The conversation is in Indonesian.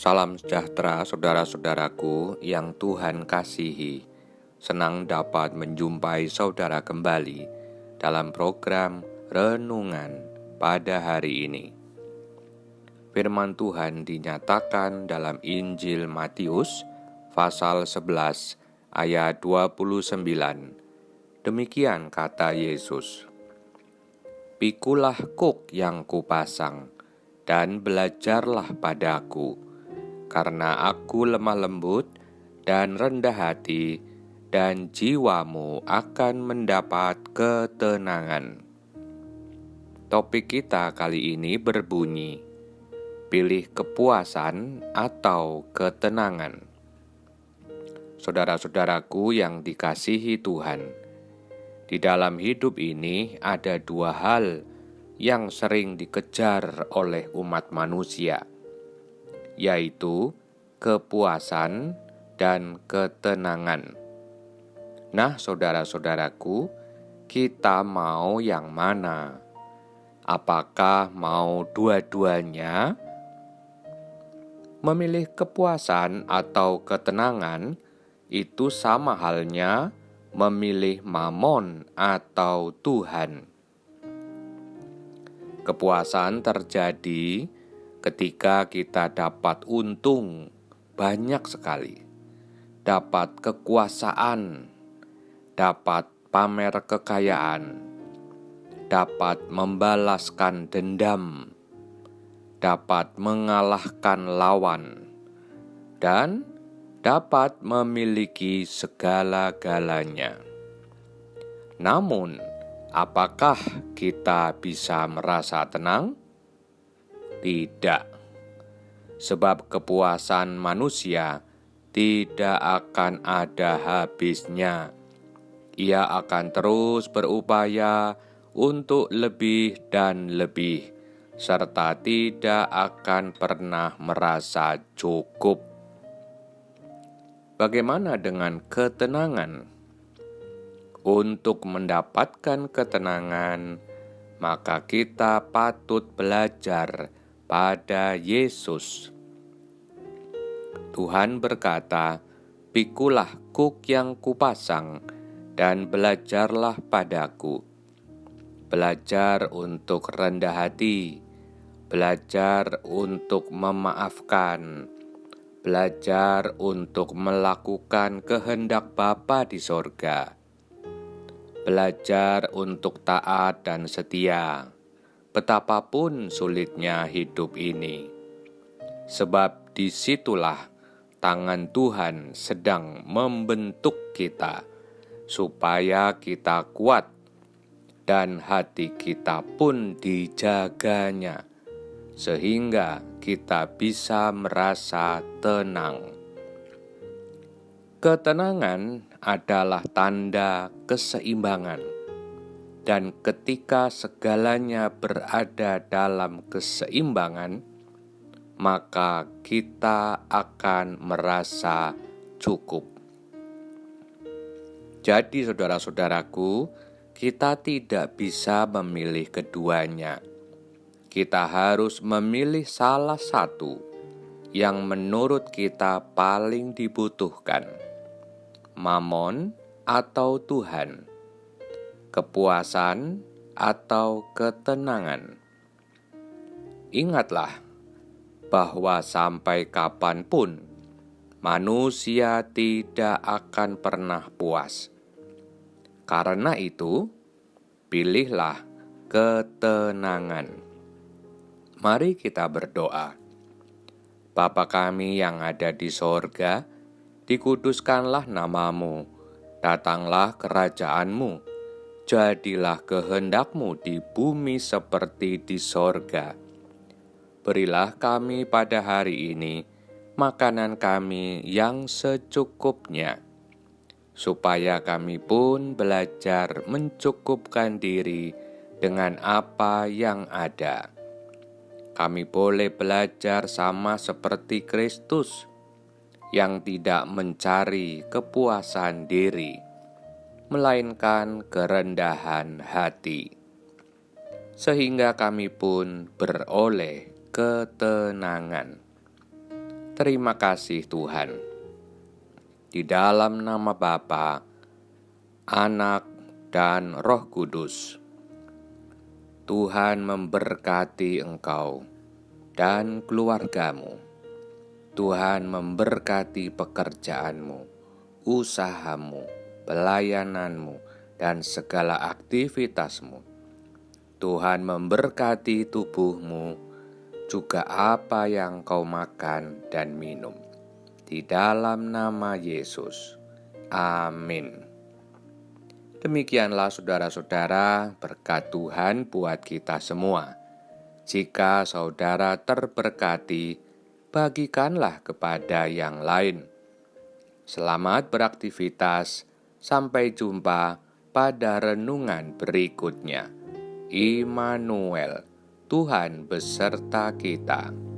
Salam sejahtera saudara-saudaraku yang Tuhan kasihi. Senang dapat menjumpai saudara kembali dalam program Renungan pada hari ini. Firman Tuhan dinyatakan dalam Injil Matius pasal 11 ayat 29. Demikian kata Yesus. Pikulah kuk yang kupasang dan belajarlah padaku, karena aku lemah lembut dan rendah hati, dan jiwamu akan mendapat ketenangan. Topik kita kali ini berbunyi, pilih kepuasan atau ketenangan. Saudara-saudaraku yang dikasihi Tuhan, di dalam hidup ini ada dua hal yang sering dikejar oleh umat manusia, yaitu kepuasan dan ketenangan. Nah, saudara-saudaraku, kita mau yang mana? Apakah mau dua-duanya? Memilih kepuasan atau ketenangan itu sama halnya memilih mamon atau Tuhan. Kepuasan terjadi ketika kita dapat untung banyak sekali, dapat kekuasaan, dapat pamer kekayaan, dapat membalaskan dendam, dapat mengalahkan lawan, dan dapat memiliki segala-galanya. Namun, apakah kita bisa merasa tenang? Tidak, sebab kepuasan manusia tidak akan ada habisnya. Ia akan terus berupaya untuk lebih dan lebih, serta tidak akan pernah merasa cukup. Bagaimana dengan ketenangan? Untuk mendapatkan ketenangan, maka kita patut belajar pada Yesus. Tuhan berkata, "Pikulah kuk yang kupasang dan belajarlah padaku." Belajar untuk rendah hati, belajar untuk memaafkan, belajar untuk melakukan kehendak Bapa di sorga, belajar untuk taat dan setia, betapapun sulitnya hidup ini. Sebab disitulah tangan Tuhan sedang membentuk kita, supaya kita kuat, dan hati kita pun dijaganya, sehingga kita bisa merasa tenang. Ketenangan adalah tanda keseimbangan, dan ketika segalanya berada dalam keseimbangan, maka kita akan merasa cukup. Jadi saudara-saudaraku, kita tidak bisa memilih keduanya. Kita harus memilih salah satu yang menurut kita paling dibutuhkan, mamon atau Tuhan, kepuasan atau ketenangan. Ingatlah bahwa sampai kapanpun manusia tidak akan pernah puas. Karena itu, pilihlah ketenangan. Mari kita berdoa. Bapa kami yang ada di sorga, dikuduskanlah namamu, datanglah kerajaanmu, jadilah kehendakmu di bumi seperti di sorga. Berilah kami pada hari ini makanan kami yang secukupnya, supaya kami pun belajar mencukupkan diri dengan apa yang ada. Kami boleh belajar sama seperti Kristus, yang tidak mencari kepuasan diri, melainkan kerendahan hati. sehingga kami pun beroleh ketenangan. Terima kasih Tuhan. Di dalam nama Bapa, Anak, dan Roh Kudus. Tuhan memberkati engkau dan keluargamu. Tuhan memberkati pekerjaanmu, usahamu, pelayananmu, dan segala aktivitasmu. Tuhan memberkati tubuhmu, juga apa yang kau makan dan minum. Di dalam nama Yesus. Amin. Demikianlah saudara-saudara, berkat Tuhan buat kita semua. Jika saudara terberkati, bagikanlah kepada yang lain. Selamat beraktivitas, sampai jumpa pada renungan berikutnya. Immanuel, Tuhan beserta kita.